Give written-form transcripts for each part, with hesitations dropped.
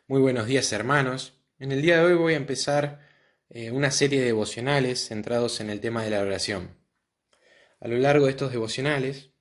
Muy buenos días, hermanos. En el día de hoy voy a empezar una serie de devocionales centrados en el tema de la oración. A lo largo de estos devocionales,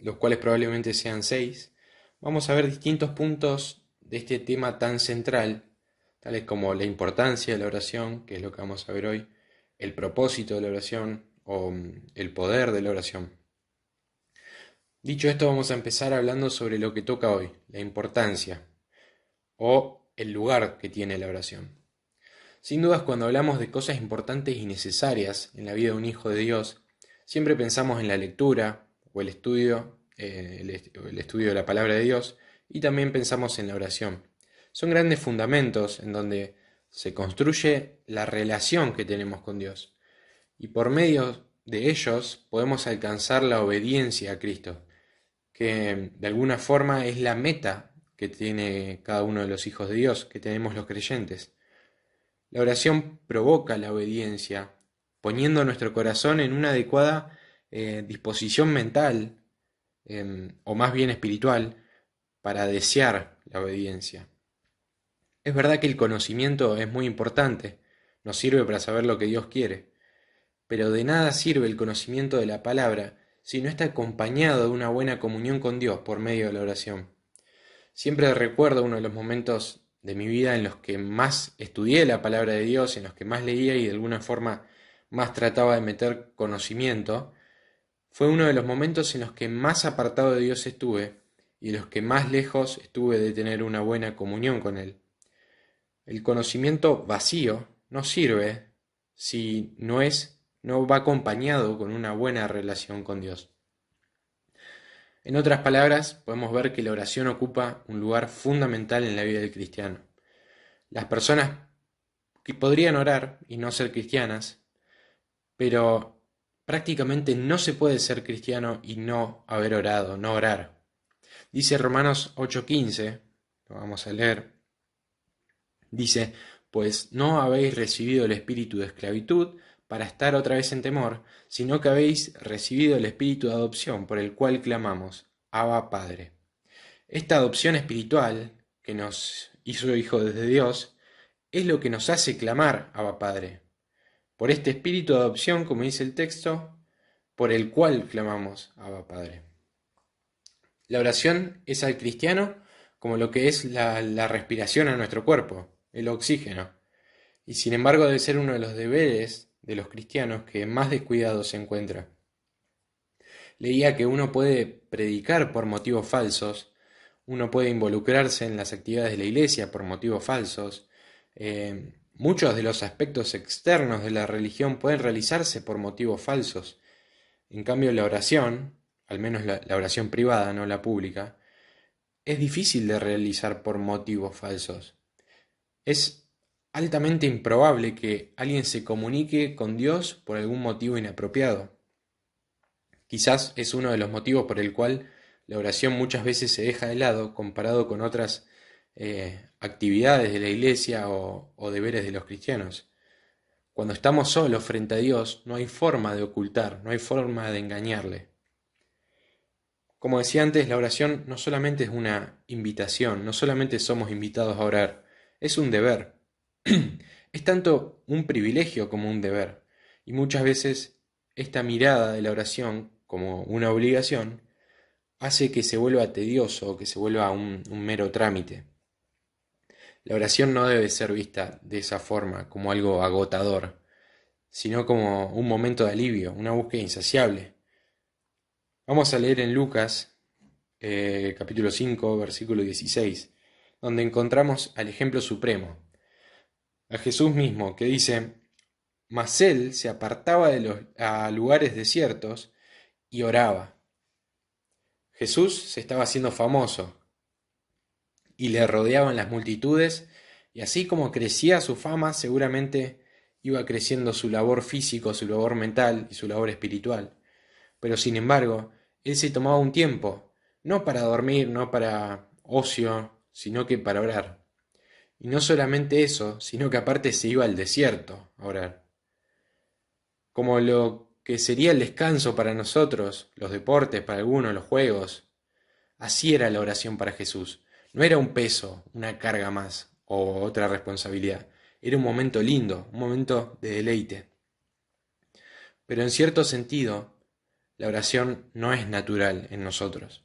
los cuales probablemente sean 6, vamos a ver distintos puntos de este tema tan central, tales como la importancia de la oración, que es lo que vamos a ver hoy, el propósito de la oración o el poder de la oración. Dicho esto, vamos a empezar hablando sobre lo que toca hoy, la importancia o el lugar que tiene la oración. Sin dudas, cuando hablamos de cosas importantes y necesarias en la vida de un hijo de Dios, siempre pensamos en la lectura o el estudio, el estudio de la palabra de Dios, y también pensamos en la oración. Son grandes fundamentos en donde se construye la relación que tenemos con Dios, y por medio de ellos podemos alcanzar la obediencia a Cristo, que de alguna forma es la meta que tiene cada uno de los hijos de Dios, que tenemos los creyentes. La oración provoca la obediencia, poniendo nuestro corazón en una adecuada disposición mental, o más bien espiritual, para desear la obediencia. Es verdad que el conocimiento es muy importante, nos sirve para saber lo que Dios quiere, pero de nada sirve el conocimiento de la palabra si no está acompañado de una buena comunión con Dios por medio de la oración. Siempre recuerdo uno de los momentos de mi vida en los que más estudié la palabra de Dios, en los que más leía y de alguna forma más trataba de meter conocimiento. Fue uno de los momentos en los que más apartado de Dios estuve y de los que más lejos estuve de tener una buena comunión con Él. El conocimiento vacío no sirve si no va acompañado con una buena relación con Dios. En otras palabras, podemos ver que la oración ocupa un lugar fundamental en la vida del cristiano. Las personas que podrían orar y no ser cristianas, pero prácticamente no se puede ser cristiano y no haber orado, no orar. Dice Romanos 8:15, lo vamos a leer, dice, pues no habéis recibido el espíritu de esclavitud para estar otra vez en temor, sino que habéis recibido el espíritu de adopción por el cual clamamos, Abba Padre. Esta adopción espiritual que nos hizo hijos de Dios es lo que nos hace clamar Abba Padre. Por este espíritu de adopción, como dice el texto, por el cual clamamos Abba Padre. La oración es al cristiano como lo que es la respiración a nuestro cuerpo, el oxígeno. Y sin embargo debe ser uno de los deberes de los cristianos que más descuidado se encuentra. Leía que uno puede predicar por motivos falsos, uno puede involucrarse en las actividades de la iglesia por motivos falsos, muchos de los aspectos externos de la religión pueden realizarse por motivos falsos. En cambio, la oración, al menos la oración privada, no la pública, es difícil de realizar por motivos falsos. Es altamente improbable que alguien se comunique con Dios por algún motivo inapropiado. Quizás es uno de los motivos por el cual la oración muchas veces se deja de lado comparado con otras actividades de la iglesia o deberes de los cristianos. Cuando estamos solos frente a Dios, no hay forma de ocultar, no hay forma de engañarle. Como decía antes, la oración no solamente es una invitación, no solamente somos invitados a orar, es un deber. Es tanto un privilegio como un deber. Y muchas veces esta mirada de la oración como una obligación hace que se vuelva tedioso, que se vuelva un mero trámite. La oración no debe ser vista de esa forma, como algo agotador, sino como un momento de alivio, una búsqueda insaciable. Vamos a leer en Lucas, capítulo 5, versículo 16, donde encontramos al ejemplo supremo, a Jesús mismo, que dice, mas él se apartaba a lugares desiertos y oraba. Jesús se estaba haciendo famoso y le rodeaban las multitudes, y así como crecía su fama, seguramente iba creciendo su labor físico, su labor mental y su labor espiritual. Pero sin embargo, él se tomaba un tiempo, no para dormir, no para ocio, sino que para orar. Y no solamente eso, sino que aparte se iba al desierto a orar. Como lo que sería el descanso para nosotros, los deportes para algunos, los juegos. Así era la oración para Jesús. No era un peso, una carga más, o otra responsabilidad. Era un momento lindo, un momento de deleite. Pero en cierto sentido, la oración no es natural en nosotros.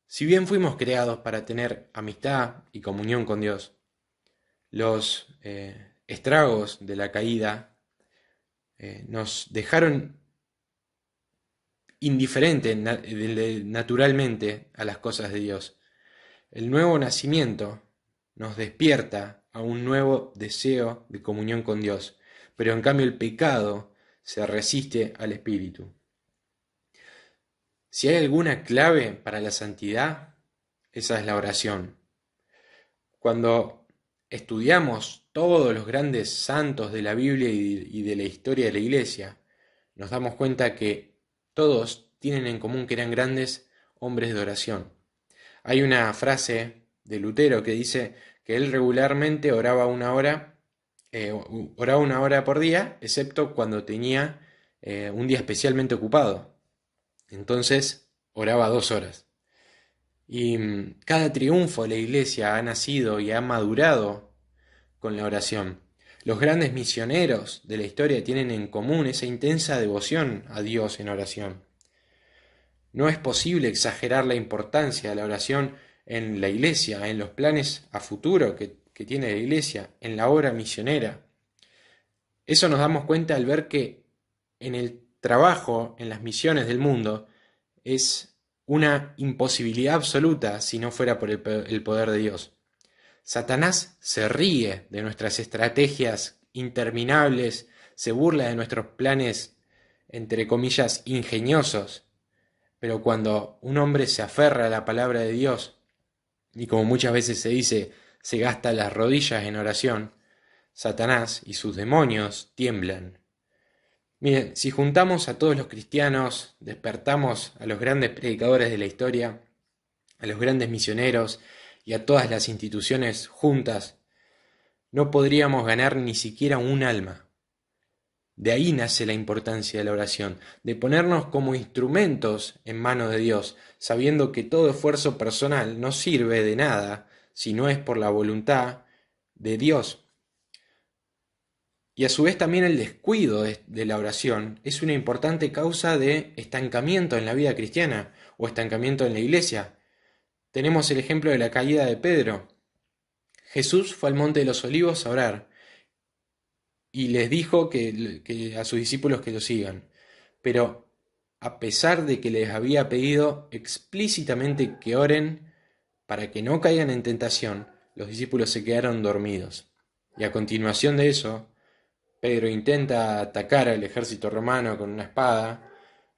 Si bien fuimos creados para tener amistad y comunión con Dios, los estragos de la caída nos dejaron indiferentes naturalmente a las cosas de Dios. El nuevo nacimiento nos despierta a un nuevo deseo de comunión con Dios, pero en cambio el pecado se resiste al Espíritu. Si hay alguna clave para la santidad, esa es la oración. Cuando estudiamos todos los grandes santos de la Biblia y de la historia de la Iglesia, nos damos cuenta que todos tienen en común que eran grandes hombres de oración. Hay una frase de Lutero que dice que él regularmente oraba una hora por día, excepto cuando tenía un día especialmente ocupado. Entonces oraba 2 horas. Y cada triunfo de la Iglesia ha nacido y ha madurado con la oración. Los grandes misioneros de la historia tienen en común esa intensa devoción a Dios en oración. No es posible exagerar la importancia de la oración en la Iglesia, en los planes a futuro que tiene la Iglesia, en la obra misionera. Eso nos damos cuenta al ver que en el trabajo, en las misiones del mundo, es una imposibilidad absoluta si no fuera por el poder de Dios. Satanás se ríe de nuestras estrategias interminables, se burla de nuestros planes, entre comillas, ingeniosos. Pero cuando un hombre se aferra a la palabra de Dios, y como muchas veces se dice, se gasta las rodillas en oración, Satanás y sus demonios tiemblan. Miren, si juntamos a todos los cristianos, despertamos a los grandes predicadores de la historia, a los grandes misioneros y a todas las instituciones juntas, no podríamos ganar ni siquiera un alma. De ahí nace la importancia de la oración, de ponernos como instrumentos en manos de Dios, sabiendo que todo esfuerzo personal no sirve de nada si no es por la voluntad de Dios. Y a su vez también el descuido de la oración es una importante causa de estancamiento en la vida cristiana o estancamiento en la iglesia. Tenemos el ejemplo de la caída de Pedro. Jesús fue al Monte de los Olivos a orar y les dijo que a sus discípulos que lo sigan. Pero a pesar de que les había pedido explícitamente que oren para que no caigan en tentación, los discípulos se quedaron dormidos. Y a continuación de eso, Pedro intenta atacar al ejército romano con una espada,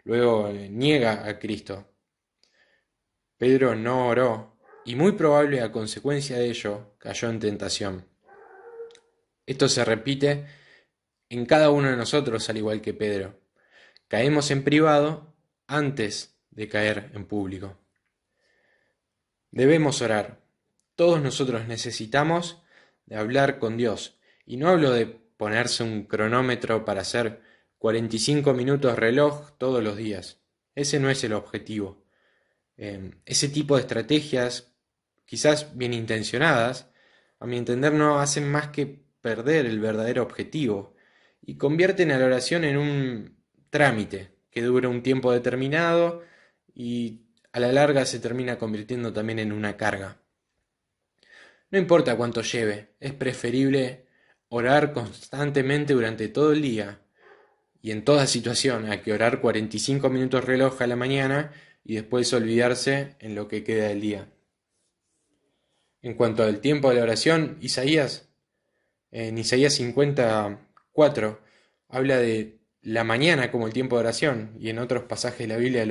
luego niega a Cristo. Pedro no oró y muy probable a consecuencia de ello cayó en tentación. Esto se repite en cada uno de nosotros al igual que Pedro. Caemos en privado antes de caer en público. Debemos orar. Todos nosotros necesitamos de hablar con Dios. Y no hablo de ponerse un cronómetro para hacer 45 minutos reloj todos los días. Ese no es el objetivo. Ese tipo de estrategias, quizás bien intencionadas, a mi entender no hacen más que perder el verdadero objetivo y convierten a la oración en un trámite que dura un tiempo determinado y a la larga se termina convirtiendo también en una carga. No importa cuánto lleve, es preferible orar constantemente durante todo el día y en toda situación a que orar 45 minutos reloj a la mañana y después olvidarse en lo que queda del día. En cuanto al tiempo de la oración, en Isaías 54 habla de la mañana como el tiempo de oración y en otros pasajes de la Biblia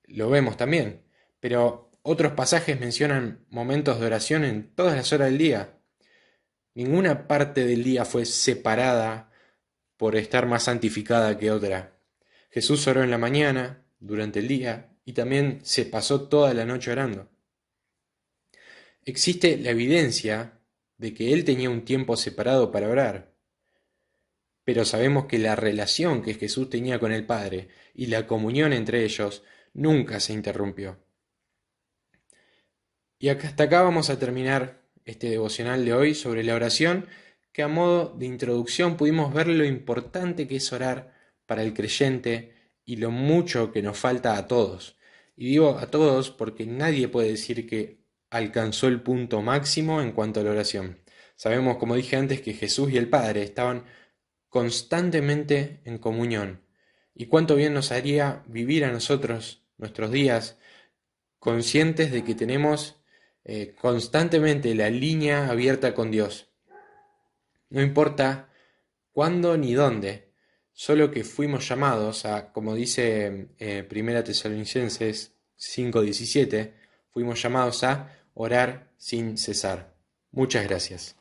lo vemos también. Pero otros pasajes mencionan momentos de oración en todas las horas del día. Ninguna parte del día fue separada por estar más santificada que otra. Jesús oró en la mañana, durante el día, y también se pasó toda la noche orando. Existe la evidencia de que él tenía un tiempo separado para orar, pero sabemos que la relación que Jesús tenía con el Padre y la comunión entre ellos nunca se interrumpió. Y hasta acá vamos a terminar este devocional de hoy sobre la oración, que a modo de introducción pudimos ver lo importante que es orar para el creyente y lo mucho que nos falta a todos. Y digo a todos porque nadie puede decir que alcanzó el punto máximo en cuanto a la oración. Sabemos, como dije antes, que Jesús y el Padre estaban constantemente en comunión. Y cuánto bien nos haría vivir a nosotros nuestros días conscientes de que tenemos constantemente la línea abierta con Dios. No importa cuándo ni dónde, solo que fuimos llamados a, como dice Primera Tesalonicenses 5:17, fuimos llamados a orar sin cesar. Muchas gracias.